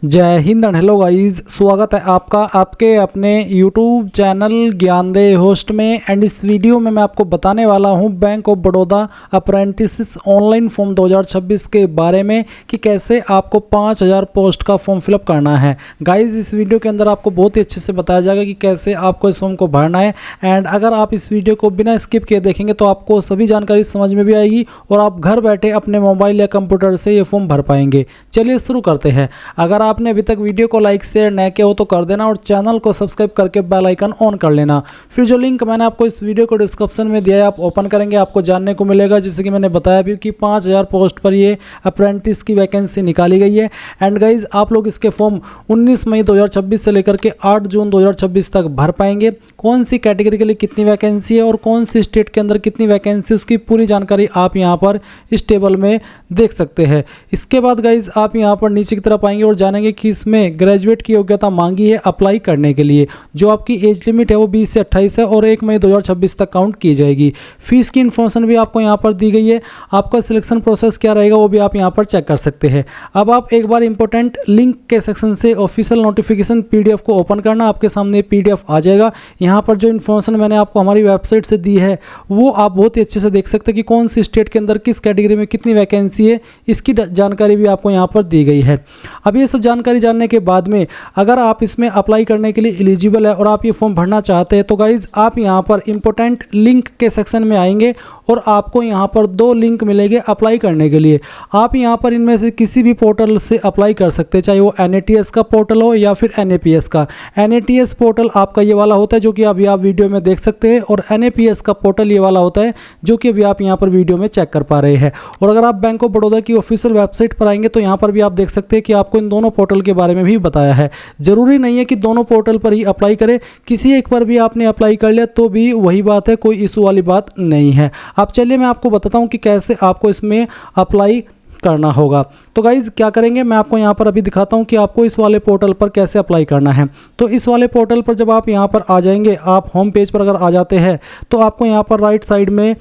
जय Hind and hello guys, स्वागत है आपका आपके अपने यूट्यूब चैनल ज्ञानदेह होस्ट में। एंड इस वीडियो में मैं आपको बताने वाला हूं bank of Baroda apprentice online form 2026 के बारे में कि कैसे आपको 5000 पोस्ट का फॉर्म फिलअप करना है। गाइस इस वीडियो के अंदर आपको बहुत ही अच्छे से बताया जाएगा कि कैसे आपको इस फॉर्म को भरना है। एंड अगर आप इस वीडियो को बिना स्किप किए देखेंगे तो आपको सभी जानकारी समझ में भी आएगी और आप घर बैठे अपने मोबाइल या कंप्यूटर से ये फॉर्म भर पाएंगे। चलिए शुरू करते हैं। अगर आपने अभी तक वीडियो को लाइक शेयर न किया हो तो कर देना और चैनल को सब्सक्राइब करके बेल आइकन ऑन कर लेना। फिर जो लिंक मैंने आपको इस वीडियो को डिस्क्रिप्शन में दिया है आप ओपन करेंगे, आपको जानने को मिलेगा जैसे कि मैंने बताया भी कि 5000 पोस्ट पर ये अप्रेंटिस की वैकेंसी निकाली गई है। एंड गाइज आप लोग इसके फॉर्म 19 मई 2026 से लेकर के 8 जून 2026 तक भर पाएंगे। कौन सी कैटेगरी के लिए कितनी वैकेंसी है और कौन सी स्टेट के अंदर कितनी वैकेंसी, उसकी पूरी जानकारी आप यहाँ पर इस टेबल में देख सकते हैं। इसके बाद गाइज आप यहाँ पर नीचे की तरफ आएंगे और जानेंगे कि इसमें ग्रेजुएट की योग्यता मांगी है अप्लाई करने के लिए। जो आपकी एज लिमिट है वो 20 से 28 है और 1 मई 2026 तक काउंट की जाएगी। फीस की इन्फॉर्मेशन भी आपको यहाँ पर दी गई है। आपका सिलेक्शन प्रोसेस क्या रहेगा वो भी आप यहाँ पर चेक कर सकते हैं। अब आप एक बार इंपॉर्टेंट लिंक के सेक्शन से ऑफिशियल नोटिफिकेशन पीडीएफ को ओपन करना, आपके सामने पीडीएफ आ जाएगा। यहाँ पर जो इन्फॉर्मेशन मैंने आपको हमारी वेबसाइट से दी है वो आप बहुत ही अच्छे से देख सकते हैं कि कौन सी स्टेट के अंदर किस कैटेगरी में कितनी वैकेंसी है, इसकी जानकारी भी आपको यहाँ पर दी गई है। अब ये सब जानकारी जानने के बाद में अगर आप इसमें अप्लाई करने के लिए एलिजिबल है और आप ये फॉर्म भरना चाहते हैं तो गाइज आप यहाँ पर इंपॉर्टेंट लिंक के सेक्शन में आएंगे और आपको यहाँ पर 2 लिंक मिलेंगे अप्लाई करने के लिए। आप यहाँ पर इनमें से किसी भी पोर्टल से अप्लाई कर सकते हैं, चाहे वो NATS का पोर्टल हो या फिर NAPS का। NATS पोर्टल आपका ये वाला होता है जो कि अभी आप वीडियो में देख सकते हैं और NAPS का पोर्टल ये वाला होता है जो कि अभी आप यहाँ पर वीडियो में चेक कर पा रहे हैं। और अगर आप बैंक ऑफ बड़ौदा की ऑफिशियल वेबसाइट पर आएंगे तो यहाँ पर भी आप देख सकते हैं कि आपको इन दोनों पोर्टल के बारे में भी बताया है। जरूरी नहीं है कि दोनों पोर्टल पर ही अप्लाई करें, किसी एक पर भी आपने अप्लाई कर लिया तो भी वही बात है, कोई इशू वाली बात नहीं है। अब चलिए मैं आपको बताता हूँ कि कैसे आपको इसमें अप्लाई करना होगा। तो गाइज़ क्या करेंगे, मैं आपको यहाँ पर अभी दिखाता हूँ कि आपको इस वाले पोर्टल पर कैसे अप्लाई करना है। तो इस वाले पोर्टल पर जब आप यहाँ पर आ जाएंगे, आप होम पेज पर अगर आ जाते हैं तो आपको यहाँ पर राइट साइड में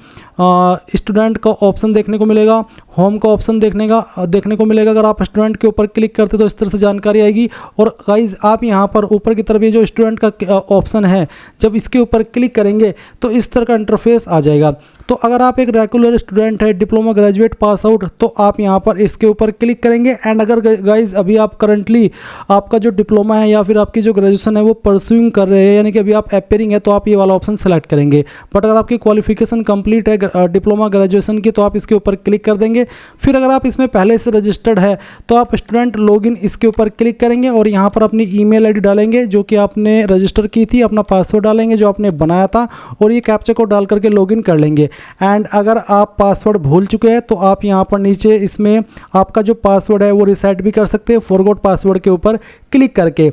स्टूडेंट का ऑप्शन देखने को मिलेगा, होम का ऑप्शन देखने को मिलेगा। अगर आप स्टूडेंट के ऊपर क्लिक करते तो इस तरह से जानकारी आएगी। और गाइज़ आप यहाँ पर ऊपर की तरफ ये जो स्टूडेंट का ऑप्शन है, जब इसके ऊपर क्लिक करेंगे तो इस तरह का इंटरफेस आ जाएगा। तो अगर आप एक रेगुलर स्टूडेंट है, डिप्लोमा ग्रेजुएट पास आउट, तो आप यहाँ पर इसके ऊपर क्लिक करेंगे। एंड अगर गाइज अभी आप करंटली आपका जो डिप्लोमा है या फिर आपकी जो ग्रेजुएशन है वो परस्यूइंग कर रहे हैं, यानी कि अभी आप एपियरिंग है, तो आप ये वाला ऑप्शन सेलेक्ट करेंगे। बट अगर आपकी क्वालिफिकेशन कंप्लीट है डिप्लोमा ग्रेजुएशन की तो आप इसके ऊपर क्लिक कर देंगे। फिर अगर आप इसमें पहले से रजिस्टर्ड है तो आप स्टूडेंट लॉगिन इसके ऊपर क्लिक करेंगे और यहाँ पर अपनी ईमेल आईडी डालेंगे जो कि आपने रजिस्टर की थी, अपना पासवर्ड डालेंगे जो आपने बनाया था और ये कैप्चा कोड डाल करके लॉगिन कर लेंगे। एंड अगर आप पासवर्ड भूल चुके हैं तो आप यहाँ पर नीचे इसमें आपका जो पासवर्ड है वो रिसेट भी कर सकते हैं फॉरगॉट पासवर्ड के ऊपर क्लिक करके।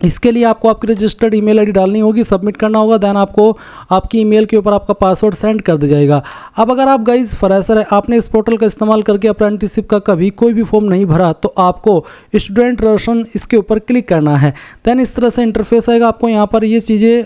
इसके लिए आपको आपकी रजिस्टर्ड ईमेल आईडी डालनी होगी, सबमिट करना होगा, देन आपको आपकी ईमेल के ऊपर आपका पासवर्ड सेंड कर दिया जाएगा। अब अगर आप गाइज फ्रेशर है, आपने इस पोर्टल का इस्तेमाल करके अप्रेंटिसशिप का कभी कोई भी फॉर्म नहीं भरा तो आपको स्टूडेंट रजिस्ट्रेशन इसके ऊपर क्लिक करना है। देन इस तरह से इंटरफेस आएगा। आपको यहाँ पर ये चीज़ें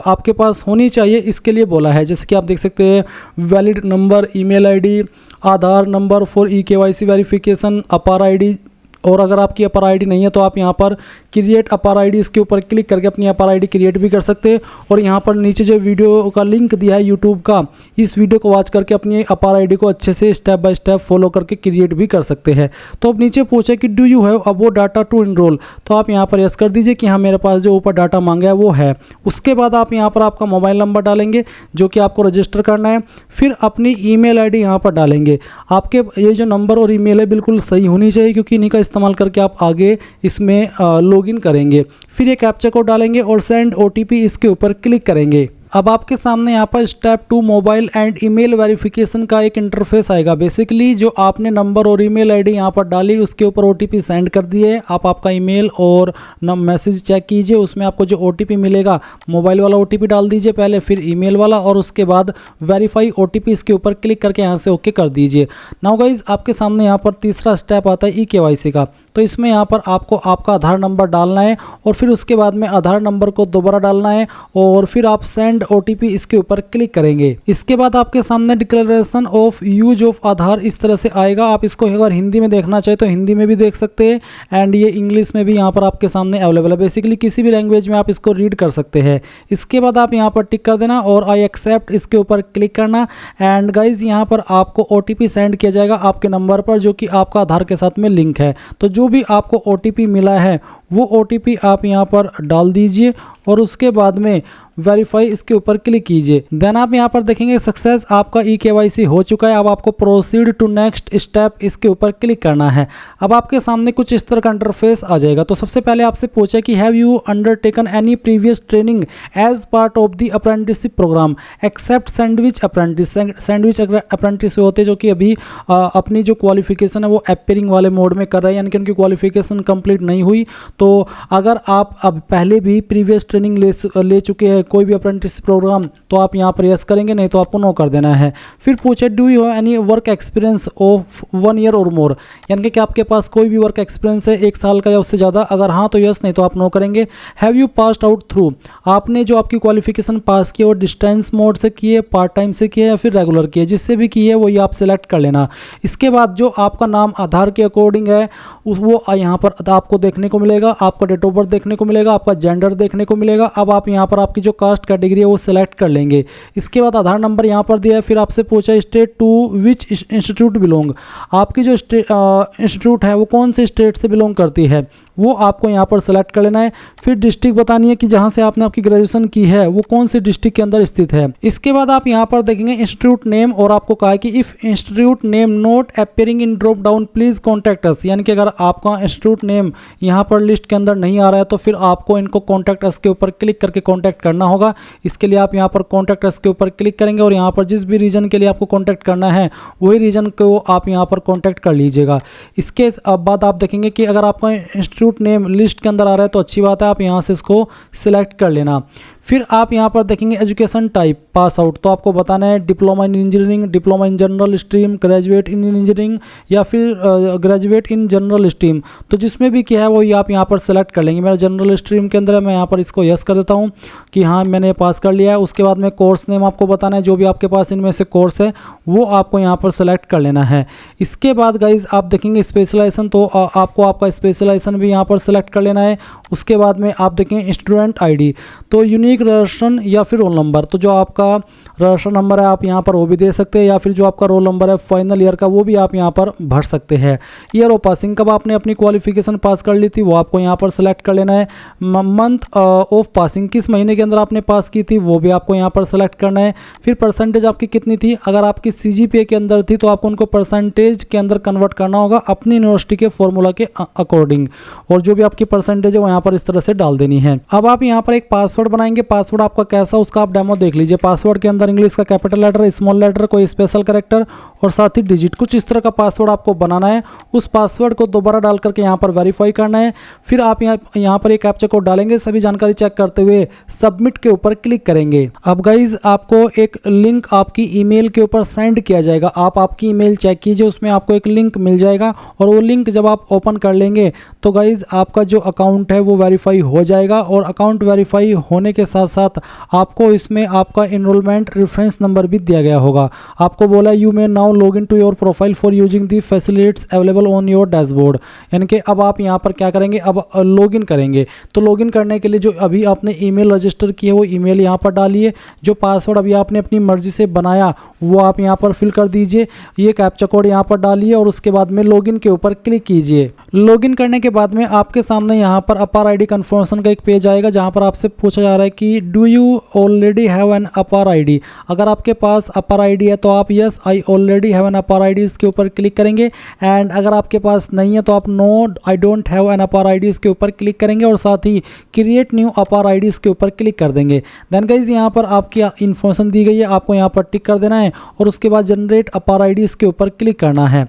आपके पास होनी चाहिए, इसके लिए बोला है। जैसे कि आप देख सकते हैं valid number, email ID, Aadhaar number for EKYC verification, अपार आईडी। और अगर आपकी अपार आईडी नहीं है तो आप यहाँ पर क्रिएट अपार आईडी इसके ऊपर क्लिक करके अपनी अपार आईडी क्रिएट भी कर सकते हैं। और यहाँ पर नीचे जो वीडियो का लिंक दिया है यूट्यूब का, इस वीडियो को वॉच करके अपनी अपार आईडी को अच्छे से स्टेप बाय स्टेप फॉलो करके क्रिएट भी कर सकते हैं। तो अब नीचे पूछे कि do you have above data to enrol, तो आप यहाँ पर यस कर दीजिए कि हाँ मेरे पास जो ऊपर डाटा मांगा है वो है। उसके बाद आप यहाँ पर आपका मोबाइल नंबर डालेंगे जो कि आपको रजिस्टर करना है। फिर अपनी ईमेल आईडी यहाँ पर डालेंगे। आपके ये जो नंबर और ईमेल है बिल्कुल सही होनी चाहिए क्योंकि इन्हीं का इस्तेमाल करके आप आगे इसमें लॉगिन करेंगे। फिर ये कैप्चा कोड डालेंगे और सेंड OTP इसके ऊपर क्लिक करेंगे। अब आपके सामने यहाँ पर step 2 mobile and email verification का एक इंटरफेस आएगा। बेसिकली जो आपने नंबर और ईमेल आईडी यहाँ पर डाली उसके ऊपर OTP सेंड कर दिए। आप आपका ईमेल और मैसेज चेक कीजिए, उसमें आपको जो OTP मिलेगा मोबाइल वाला OTP डाल दीजिए पहले, फिर ईमेल वाला और उसके बाद वेरीफाई OTP इसके ऊपर क्लिक करके यहाँ से ओके कर दीजिए। नाउ गाइज आपके सामने यहाँ पर तीसरा स्टेप आता है EKYC का। तो इसमें यहाँ पर आपको आपका आधार नंबर डालना है और फिर उसके बाद में आधार नंबर को दोबारा डालना है और फिर आप सेंड OTP इसके ऊपर क्लिक करेंगे। इसके बाद आपके सामने डिक्लेरेशन ऑफ यूज ऑफ आधार इस तरह से आएगा। आप इसको अगर हिंदी में देखना चाहे तो हिंदी में भी देख सकते हैं एंड ये इंग्लिश में भी यहाँ पर आपके सामने अवेलेबल है। बेसिकली किसी भी लैंग्वेज में आप इसको रीड कर सकते हैं। इसके बाद आप यहाँ पर टिक कर देना और आई एक्सेप्ट इसके ऊपर क्लिक करना एंड गाइज यहाँ पर आपको OTP सेंड किया जाएगा आपके नंबर पर जो कि आपका आधार के साथ में लिंक है। तो जो भी आपको OTP मिला है वो OTP आप यहाँ पर डाल दीजिए और उसके बाद में वेरीफाई इसके ऊपर क्लिक कीजिए। देन आप यहाँ पर देखेंगे सक्सेस आपका eKYC हो चुका है। अब आपको प्रोसीड टू नेक्स्ट स्टेप इसके ऊपर क्लिक करना है। अब आपके सामने कुछ इस तरह का इंटरफेस आ जाएगा। तो सबसे पहले आपसे पूछा कि have you undertaken any previous training as part of the apprenticeship programme except sandwich apprentice. Sandwich apprentice होते जो कि अभी अपनी जो क्वालिफिकेशन है वो एपियरिंग वाले मोड में कर रहे हैं, यानी कि उनकी क्वालिफिकेशन कंप्लीट नहीं हुई। तो अगर आप अब पहले भी प्रीवियस ट्रेनिंग ले चुके हैं कोई भी अप्रेंटिस प्रोग्राम तो आप यहाँ पर यस करेंगे, नहीं तो आपको नो कर देना है। फिर पूछे do you have any work experience of 1 year और मोर, यानी कि आपके पास कोई भी वर्क एक्सपीरियंस है 1 साल का या उससे ज़्यादा। अगर हाँ तो यस, नहीं तो आप नो करेंगे। Have you passed out through, आपने जो आपकी क्वालिफिकेशन पास की है वो डिस्टेंस मोड से की है, पार्ट टाइम से की है या फिर रेगुलर की है, जिससे भी की है वही आप सिलेक्ट कर लेना। इसके बाद जो आपका नाम आधार के अकॉर्डिंग है वो यहाँ पर आपको देखने को मिलेगा, आपका डेट ऑफ बर्थ देखने को मिलेगा, आपका जेंडर देखने को मिलेगा। अब आप यहाँ पर आपकी जो कास्ट कैटेगरी है वो सिलेक्ट कर लेंगे। इसके बाद आधार नंबर यहाँ पर दिया है। फिर आपसे पूछा state to which institute belong, आपकी जो इंस्टीट्यूट है वो कौन से स्टेट से बिलोंग करती है वो आपको यहाँ पर सेलेक्ट कर लेना है। फिर डिस्ट्रिक्ट बतानी है कि जहाँ से आपने आपकी ग्रेजुएशन की है वो कौन सी डिस्ट्रिक्ट के अंदर स्थित है। इसके बाद आप यहाँ पर देखेंगे इंस्टीट्यूट नेम और आपको कहा है कि if institute name not appearing in drop down please contact us, यानी कि अगर आपका इंस्टीट्यूट नेम यहाँ पर लिस्ट के अंदर नहीं आ रहा है तो फिर आपको इनको कॉन्टैक्ट अस के ऊपर क्लिक करके कॉन्टैक्ट करना होगा। इसके लिए आप यहाँ पर कॉन्टैक्ट अस के ऊपर क्लिक करेंगे और यहाँ पर जिस भी रीजन के लिए आपको कॉन्टैक्ट करना है वही रीजन को आप यहाँ पर कॉन्टैक्ट कर लीजिएगा। इसके बाद आप देखेंगे कि अगर आपका इंस्टीट्यूट नेम लिस्ट के अंदर आ रहा है तो अच्छी बात है, आप यहाँ से इसको सिलेक्ट कर लेना। फिर आप यहाँ पर देखेंगे एजुकेशन टाइप पास आउट, तो आपको बताना है diploma in engineering, diploma in general stream, graduate in engineering या फिर ग्रेजुएट इन जनरल स्ट्रीम। तो जिसमें भी किया है वही आप यहाँ पर सेलेक्ट कर लेंगे। मेरा जनरल स्ट्रीम के अंदर है, मैं यहाँ पर इसको यस कर देता हूँ कि हाँ मैंने पास कर लिया है। उसके बाद में कोर्स नेम आपको बताना है, जो भी आपके पास इनमें से कोर्स है वो आपको यहाँ पर सेलेक्ट कर लेना है। इसके बाद गाइज आप देखेंगे स्पेशलाइजेशन, तो आपको आपका स्पेशलाइजेशन भी यहाँ पर सेलेक्ट कर लेना है। उसके बाद में आप देखेंगे स्टूडेंट ID, तो यूनिक रजिस्ट्रेशन या फिर रोल नंबर, तो जो आपका रजिस्टर नंबर है आप यहाँ पर वो भी दे सकते हैं या फिर जो आपका रोल नंबर है फाइनल ईयर का वो भी आप यहाँ पर भर सकते हैं। ईयर ऑफ पासिंग, कब आपने अपनी क्वालिफिकेशन पास कर ली थी वो आपको यहाँ पर सेलेक्ट कर लेना है। मंथ ऑफ पासिंग, किस महीने के अंदर आपने पास की थी वो भी आपको यहाँ पर सेलेक्ट करना है। फिर परसेंटेज आपकी कितनी थी, अगर आपकी CGPA के अंदर थी तो आपको उनको परसेंटेज के अंदर कन्वर्ट करना होगा अपनी यूनिवर्सिटी के फॉर्मूला के अकॉर्डिंग, और जो भी आपकी परसेंटेज है वो यहाँ पर इस तरह से डाल देनी है। अब आप यहाँ पर एक पासवर्ड बनाएंगे, पासवर्ड आपका कैसा उसका आप डेमो देख लीजिए। पासवर्ड के अंदर इंग्लिश का कैपिटल लेटर, स्मॉल लेटर, कोई स्पेशल कैरेक्टर और साथ ही डिजिट, कुछ इस तरह का पासवर्ड आपको बनाना है। उस पासवर्ड को दोबारा डाल करके यहाँ पर वेरीफाई करना है। फिर आप यहाँ पर एक कैप्चा कोड डालेंगे, सभी जानकारी चेक करते हुए सबमिट के ऊपर क्लिक करेंगे। अब गाइज आपको एक लिंक आपकी ईमेल के ऊपर सेंड किया जाएगा, आप आपकी ईमेल चेक कीजिए, उसमें आपको एक लिंक मिल जाएगा और वो लिंक जब आप ओपन कर लेंगे तो गाइज आपका जो अकाउंट है वो वेरीफाई हो जाएगा। और अकाउंट वेरीफाई होने के साथ साथ आपको इसमें आपका एनरोलमेंट रेफरेंस नंबर भी दिया गया होगा। आपको बोला you may now log in to your profile for using the facilities available on your dashboard, यानी कि अब आप यहाँ पर क्या करेंगे, अब लॉगिन करेंगे। तो लॉगिन करने के लिए जो अभी आपने ईमेल रजिस्टर की है वो ईमेल यहाँ पर डालिए, जो पासवर्ड अभी आपने अपनी मर्जी से बनाया वो आप यहाँ पर फिल कर दीजिए, ये कैप्चा कोड यहाँ पर डालिए और उसके बाद में लॉगिन के ऊपर क्लिक कीजिए। लॉगिन करने के बाद में आपके सामने यहाँ पर अपार ID कन्फर्मेशन का एक पेज आएगा जहाँ पर आपसे पूछा जा रहा है कि do you already have an APAAR ID। अगर आपके पास अपार ID है तो आप yes I already have an APAAR ID इसके ऊपर क्लिक करेंगे, एंड अगर आपके पास नहीं है तो आप no I don't have an APAAR ID इसके ऊपर क्लिक करेंगे और साथ ही क्रिएट न्यू अपार ID इसके ऊपर क्लिक कर देंगे। देन गाइज यहाँ पर आपकी इन्फॉर्मेशन दी गई है, आपको यहाँ पर टिक कर देना है और उसके बाद जनरेट अपार ID इसके ऊपर क्लिक करना है।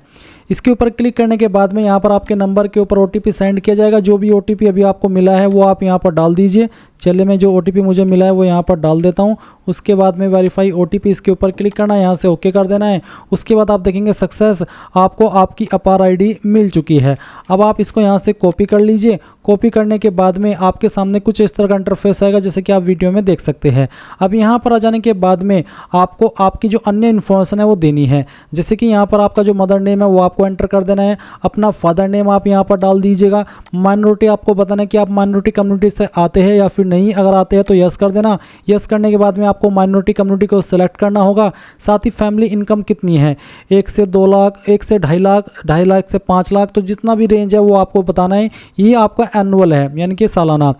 इसके ऊपर क्लिक करने के बाद में यहाँ पर आपके नंबर के ऊपर OTP सेंड किया जाएगा, जो भी OTP अभी आपको मिला है वो आप यहाँ पर डाल दीजिए। चलिए मैं जो OTP मुझे मिला है वो यहाँ पर डाल देता हूँ। उसके बाद में वेरीफाई OTP इसके ऊपर क्लिक करना है, यहाँ से ओके कर देना है। उसके बाद आप देखेंगे सक्सेस, आपको आपकी अपार ID मिल चुकी है। अब आप इसको यहाँ से कॉपी कर लीजिए। कॉपी करने के बाद में आपके सामने कुछ इस तरह का इंटरफेस आएगा जैसे कि आप वीडियो में देख सकते हैं। अब यहाँ पर आ जाने के बाद में आपको आपकी जो अन्य इन्फॉर्मेशन है वो देनी है, जैसे कि यहाँ पर आपका जो मदर नेम है वो आपको एंटर कर देना है, अपना फादर नेम आप यहाँ पर डाल दीजिएगा। माइनॉरिटी आपको बताना है कि आप माइनॉरिटी कम्युनिटी से आते हैं या फिर नहीं, अगर आते हैं तो यस कर देना। यस करने के बाद में आपको माइनॉरिटी कम्युनिटी को सिलेक्ट करना होगा। साथ ही फैमिली इनकम कितनी है, 1 से 2 लाख, 1 से 2.5 लाख, 2.5 लाख से 5 लाख, तो जितना भी रेंज है वो आपको बताना है। ये आपका एनुअल है यानी कि सालाना।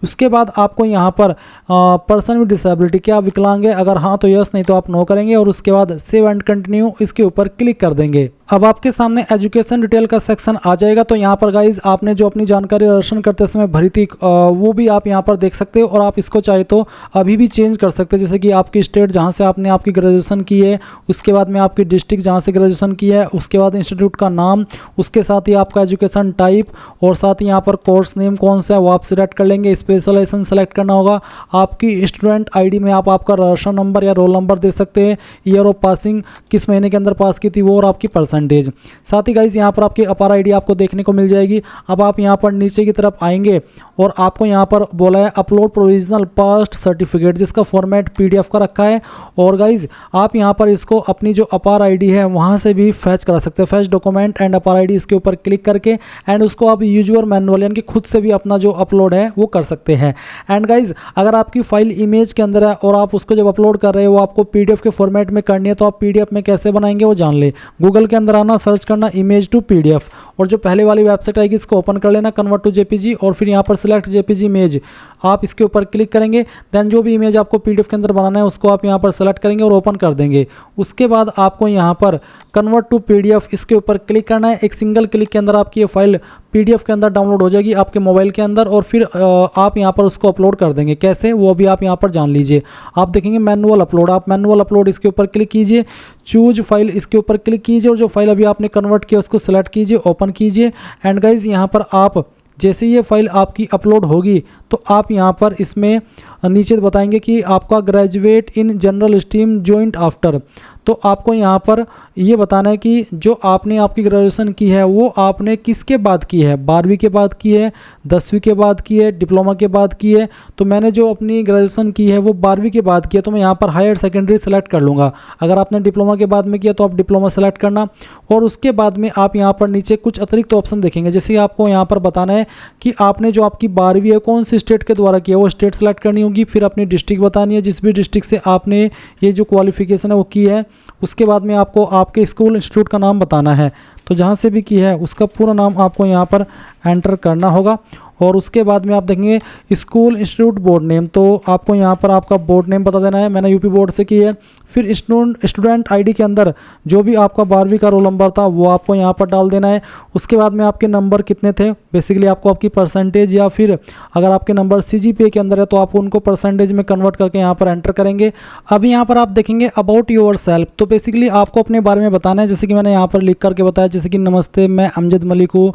उसके बाद आपको यहाँ पर पर्सन विद डिसेबिलिटी, क्या विकलांग है, अगर हाँ तो यस, नहीं तो आप नो करेंगे। और उसके बाद सेव एंड कंटिन्यू इसके ऊपर क्लिक कर देंगे। अब आपके सामने एजुकेशन डिटेल का सेक्शन आ जाएगा। तो यहाँ पर गाइज आपने जो अपनी जानकारी रजिस्ट्रेशन करते समय भरी थी वो भी आप यहाँ पर देख सकते हो, और आप इसको चाहे तो अभी भी चेंज कर सकते हैं, जैसे कि आपकी स्टेट जहाँ से आपने आपकी ग्रेजुएशन की है, उसके बाद में आपकी डिस्ट्रिक्ट जहाँ से ग्रेजुएशन की है, उसके बाद इंस्टीट्यूट का नाम, उसके साथ ही आपका एजुकेशन टाइप, और साथ ही यहाँ पर कोर्स नेम कौन सा है वो आप सिलेक्ट कर लेंगे। स्पेशलाइजेशन सेलेक्ट करना होगा। आपकी स्टूडेंट ID में आप आपका रजिस्ट्रेशन नंबर या रोल नंबर दे सकते हैं, ईयर ऑफ पासिंग, किस महीने के अंदर पास की थी वो, और आपकी परसेंटेज। साथ ही गाइज यहाँ पर आपकी अपार ID आपको देखने को मिल जाएगी। अब आप यहाँ पर नीचे की तरफ आएंगे और आपको यहाँ पर बोला है अपलोड प्रोविजनल पास्ट सर्टिफिकेट, जिसका फॉर्मेट PDF का रखा है। और गाइज आप यहाँ पर इसको अपनी जो अपार ID है वहाँ से भी फैच करा सकते हैं। फैच डॉक्यूमेंट एंड अपार ID इसके ऊपर क्लिक करके एंड उसको आप यूजर मैनुअल यानी कि खुद से भी अपना जो अपलोड है वो कर सकते हैं। एंड गाइज अगर आपकी फाइल इमेज के अंदर है और आप उसको जब अपलोड कर रहे हो वो आपको PDF के फॉर्मेट में करनी है, तो आप PDF में कैसे बनाएंगे वो जान ले। गूगल के अंदर आना, सर्च करना इमेज टू PDF, और जो पहले वाली वेबसाइट आएगी इसको ओपन कर लेना, कन्वर्ट टू JPG, और फिर यहाँ पर सिलेक्ट JPG इमेज आप इसके ऊपर क्लिक करेंगे। देन जो भी इमेज आपको PDF के अंदर बनाना है उसको आप यहाँ पर सेलेक्ट करेंगे और ओपन कर देंगे। उसके बाद आपको यहाँ पर कन्वर्ट टू PDF इसके ऊपर क्लिक करना है। एक सिंगल क्लिक के अंदर आपकी ये फाइल PDF के अंदर डाउनलोड हो जाएगी आपके मोबाइल के अंदर, और फिर आप यहाँ पर उसको अपलोड कर देंगे। कैसे वो भी आप यहाँ पर जान लीजिए। आप देखेंगे मैनुअल अपलोड, आप मैनुअल अपलोड इसके ऊपर क्लिक कीजिए, चूज फाइल इसके ऊपर क्लिक कीजिए, और जो फाइल अभी आपने कन्वर्ट किया उसको सेलेक्ट कीजिए, ओपन कीजिए। एंड गाइज यहाँ पर आप जैसे ये फाइल आपकी अपलोड होगी तो आप यहाँ पर इसमें नीचे बताएंगे कि आपका graduate in general stream joint after, तो आपको यहाँ पर ये बताना है कि जो आपने आपकी ग्रेजुएशन की है वो आपने किसके बाद की है, 12वीं के बाद की है, 10वीं के बाद की है, डिप्लोमा के बाद की है। तो मैंने जो अपनी ग्रेजुएशन की है वो 12वीं के बाद की है, तो मैं यहाँ पर हायर सेकेंडरी सेलेक्ट कर लूँगा। अगर आपने डिप्लोमा के बाद में किया तो आप डिप्लोमा सेलेक्ट करना। और उसके बाद में आप यहाँ पर नीचे कुछ अतिरिक्त ऑप्शन देखेंगे, जैसे आपको यहाँ पर बताना है कि आपने जो आपकी 12वीं है कौन सी स्टेट के द्वारा किया, वो स्टेट सेलेक्ट करनी होगी। फिर अपनी डिस्ट्रिक्ट बतानी है, जिस भी डिस्ट्रिक्ट से आपने ये जो क्वालिफिकेशन है वो की है। उसके बाद में आपको आपके स्कूल इंस्टीट्यूट का नाम बताना है, तो जहाँ से भी की है उसका पूरा नाम आपको यहाँ पर एंटर करना होगा। और उसके बाद में आप देखेंगे स्कूल इंस्टीट्यूट बोर्ड नेम, तो आपको यहाँ पर आपका बोर्ड नेम बता देना है। मैंने यूपी बोर्ड से की है। फिर स्टूडेंट ID के अंदर जो भी आपका 12वीं का रोल नंबर था वो आपको यहाँ पर डाल देना है। उसके बाद में आपके नंबर कितने थे, बेसिकली आपको आपकी परसेंटेज, या फिर अगर आपके नंबर CGPA के अंदर है तो आप उनको परसेंटेज में कन्वर्ट करके यहाँ पर एंटर करेंगे। अभी यहाँ पर आप देखेंगे अबाउट योर सेल्फ, तो बेसिकली आपको अपने बारे में बताना है, जैसे कि मैंने यहाँ पर लिख करके बताया, जैसे कि नमस्ते मैं अमजद मलिक हूँ,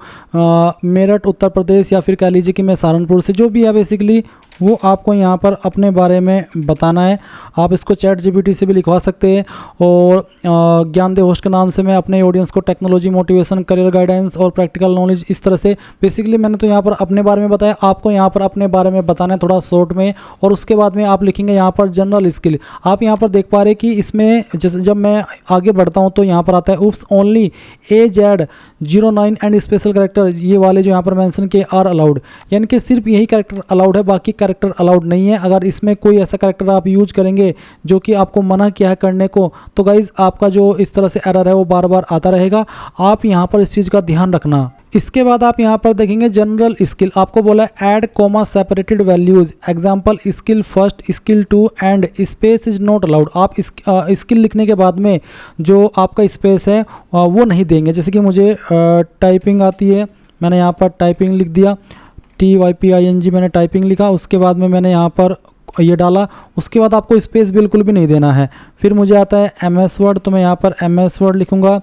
मेरठ उत्तर प्रदेश, या फिर कह लीजिए कि मैं सहारनपुर से, जो भी है बेसिकली वो आपको यहाँ पर अपने बारे में बताना है। आप इसको ChatGPT से भी लिखवा सकते हैं। और ज्ञानदे होस्ट के नाम से मैं अपने ऑडियंस को टेक्नोलॉजी, मोटिवेशन, करियर गाइडेंस और प्रैक्टिकल नॉलेज, इस तरह से बेसिकली मैंने तो यहाँ पर अपने बारे में बताया, आपको यहाँ पर अपने बारे में बताना है थोड़ा शॉर्ट में। और उसके बाद में आप लिखेंगे यहाँ पर जनरल स्किल। आप यहाँ पर देख पा रहे हैं कि इसमें जैसे जब मैं आगे बढ़ता हूँ तो यहाँ पर आता है oops only AZ09 and special character, ये वाले जो यहाँ पर मेंशन किए आर अलाउड, यानी कि सिर्फ यही कैरेक्टर अलाउड है, बाकी कैरेक्टर अलाउड नहीं है। अगर इसमें कोई ऐसा कैरेक्टर आप यूज करेंगे जो कि आपको मना किया है करने को, तो गाइज आपका जो इस तरह से एरर है वो बार बार आता रहेगा। आप यहाँ पर इस चीज़ का ध्यान रखना। इसके बाद आप यहाँ पर देखेंगे जनरल स्किल, आपको बोला है add comma separated values, example skill first, skill 2 and space is not allowed. आप स्किल लिखने के बाद में जो आपका स्पेस है वो नहीं देंगे। जैसे कि मुझे टाइपिंग आती है, मैंने यहाँ पर टाइपिंग लिख दिया, TYPING मैंने टाइपिंग लिखा। उसके बाद में मैंने यहाँ पर ये डाला। उसके बाद आपको स्पेस बिल्कुल भी नहीं देना है। फिर मुझे आता है MS वर्ड, तो मैं यहाँ पर MS वर्ड लिखूँगा।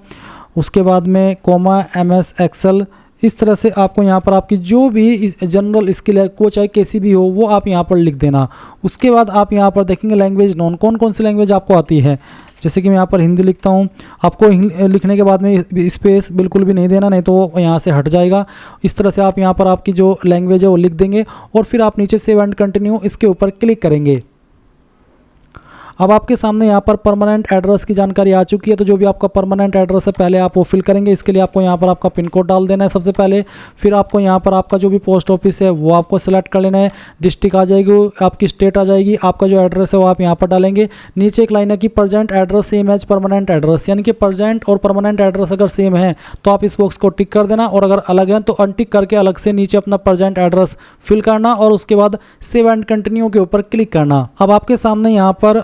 उसके बाद में कोमा MS एक्सेल, इस तरह से आपको यहाँ पर आपकी जो भी जनरल स्किल है वो चाहे कैसी भी हो वो आप यहाँ पर लिख देना। उसके बाद आप यहाँ पर देखेंगे लैंग्वेज नोन, कौन कौन सी लैंग्वेज आपको आती है। जैसे कि मैं यहाँ पर हिंदी लिखता हूँ, आपको लिखने के बाद में स्पेस बिल्कुल भी नहीं देना, नहीं तो वो यहाँ से हट जाएगा। इस तरह से आप यहाँ पर आपकी जो लैंग्वेज है वो लिख देंगे और फिर आप नीचे सेव एंड कंटिन्यू इसके ऊपर क्लिक करेंगे। अब आपके सामने यहाँ पर परमानेंट एड्रेस की जानकारी आ चुकी है, तो जो भी आपका परमानेंट एड्रेस है पहले आप वो फिल करेंगे। इसके लिए आपको यहाँ पर आपका पिन कोड डाल देना है सबसे पहले, फिर आपको यहाँ पर आपका जो भी पोस्ट ऑफिस है वो आपको सेलेक्ट कर लेना है, डिस्ट्रिक्ट आ जाएगी, आपकी स्टेट आ जाएगी, आपका जो एड्रेस है वो आप यहाँ पर डालेंगे। नीचे एक लाइन है कि present address same as permanent address, यानी कि प्रेजेंट और परमानेंट एड्रेस अगर सेम है तो आप इस बॉक्स को टिक कर देना, और अगर अलग है तो अनटिक करके अलग से नीचे अपना प्रेजेंट एड्रेस फिल करना और उसके बाद सेव एंड कंटिन्यू के ऊपर क्लिक करना। अब आपके सामने यहाँ पर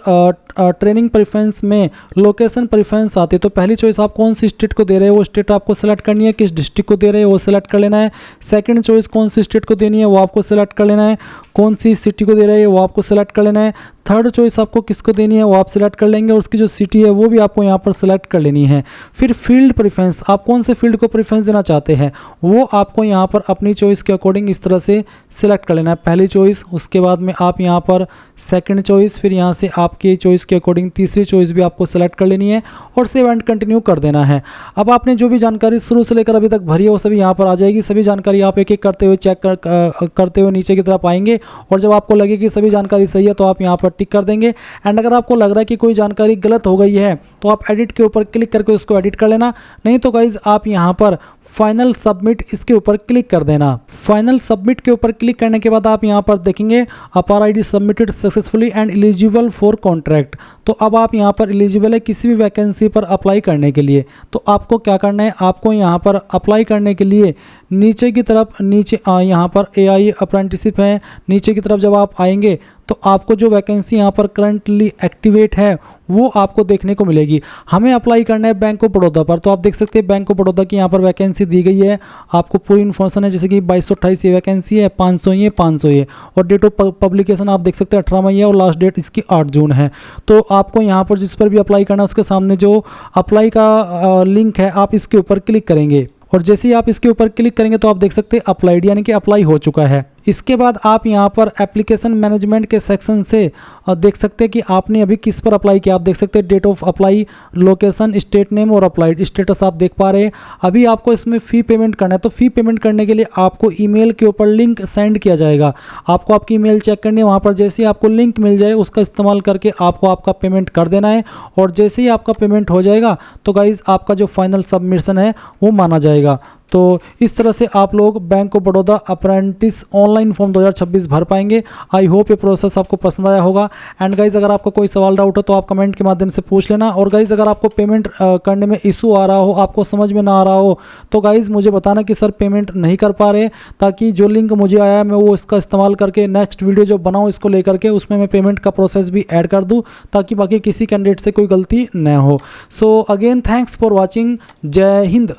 ट्रेनिंग प्रेफरेंस में लोकेशन प्रेफरेंस आती है, तो पहली चॉइस आप कौन सी स्टेट को दे रहे हो वो स्टेट आपको सेलेक्ट करनी है, किस डिस्ट्रिक्ट को दे रहे हो वो सेलेक्ट कर लेना है। सेकंड चॉइस कौन सी स्टेट को देनी है वो आपको सेलेक्ट कर लेना है, कौन सी सिटी को दे रहे हैं वो आपको सेलेक्ट कर लेना है। थर्ड चॉइस आपको किसको देनी है वो आप सिलेक्ट कर लेंगे और उसकी जो सिटी है वो भी आपको यहाँ पर सिलेक्ट कर लेनी है। फिर फील्ड प्रेफरेंस, आप कौन से फील्ड को प्रेफरेंस देना चाहते हैं वो आपको यहाँ पर अपनी चॉइस के अकॉर्डिंग इस तरह से सिलेक्ट कर लेना है। पहली चॉइस, उसके बाद में आप यहाँ पर सेकंड चॉइस, फिर यहाँ से आपकी चॉइस के अकॉर्डिंग तीसरी चॉइस भी आपको सेलेक्ट कर लेनी है और सेव एंड कंटिन्यू कर देना है। अब आपने जो भी जानकारी शुरू से लेकर अभी तक भरी है वो सभी यहाँ पर आ जाएगी। सभी जानकारी आप एक एक करते हुए चेक करते हुए नीचे की तरफ आएंगे और जब आपको लगे कि सभी जानकारी सही है तो आप यहाँ पर टिक कर देंगे। एंड अगर आपको लग रहा है कि कोई जानकारी गलत हो गई है तो आप एडिट के ऊपर क्लिक करके उसको एडिट कर लेना, नहीं तो गाइज आप यहाँ पर फाइनल सबमिट इसके ऊपर क्लिक कर देना। फाइनल सबमिट के ऊपर क्लिक करने के बाद आप यहाँ पर देखेंगे अपार ID submitted successfully and eligible for contract. तो अब आप यहाँ पर एलिजिबल है किसी भी वैकेंसी पर अप्लाई करने के लिए। तो आपको क्या करना है, आपको यहाँ पर अप्लाई करने के लिए नीचे की तरफ यहाँ पर AI अप्रेंटिसशिप है, नीचे की तरफ जब आप आएंगे तो आपको जो वैकेंसी यहाँ पर करंटली एक्टिवेट है वो आपको देखने को मिलेगी। हमें अप्लाई करना है बैंक ऑफ बड़ौदा पर, तो आप देख सकते हैं बैंक ऑफ बड़ौदा की यहाँ पर वैकेंसी दी गई है, आपको पूरी इन्फॉर्मेशन है, जैसे कि 2228 ये वैकेंसी है, 500 ये 500 ये, और डेट ऑफ पब्लिकेशन आप देख सकते हैं 18 मई है और लास्ट डेट इसकी 8 जून है। तो आपको यहाँ पर जिस पर भी अप्लाई करना है उसके सामने जो अप्लाई का लिंक है आप इसके ऊपर क्लिक करेंगे और जैसे ही आप इसके ऊपर क्लिक करेंगे तो आप देख सकते हैं अप्लाइड, यानी कि अप्लाई हो चुका है। इसके बाद आप यहाँ पर एप्लीकेशन मैनेजमेंट के सेक्शन से देख सकते हैं कि आपने अभी किस पर अप्लाई किया। आप देख सकते हैं date of apply, location, state name और अप्लाइड स्टेटस आप देख पा रहे हैं। अभी आपको इसमें फ़ी पेमेंट करना है, तो फ़ी पेमेंट करने के लिए आपको ईमेल के ऊपर लिंक सेंड किया जाएगा। आपको आपकी ईमेल चेक करनी है, वहाँ पर जैसे ही आपको लिंक मिल जाए उसका इस्तेमाल करके आपको आपका पेमेंट कर देना है और जैसे ही आपका पेमेंट हो जाएगा तो गाइज़ आपका जो फाइनल सबमिशन है वो माना जाएगा। तो इस तरह से आप लोग bank of Baroda apprentice online form 2026 भर पाएंगे। आई होप ये प्रोसेस आपको पसंद आया होगा। एंड गाइज अगर आपका कोई सवाल डाउट हो तो आप कमेंट के माध्यम से पूछ लेना। और गाइज अगर आपको पेमेंट करने में इशू आ रहा हो, आपको समझ में ना आ रहा हो, तो गाइज मुझे बताना कि सर पेमेंट नहीं कर पा रहे, ताकि जो लिंक मुझे आया मैं वो इसका इस्तेमाल करके नेक्स्ट वीडियो जो बनाऊँ इसको लेकर के उसमें मैं पेमेंट का प्रोसेस भी ऐड कर दूँ, ताकि बाकी किसी कैंडिडेट से कोई गलती न हो। So again thanks for watching. जय हिंद।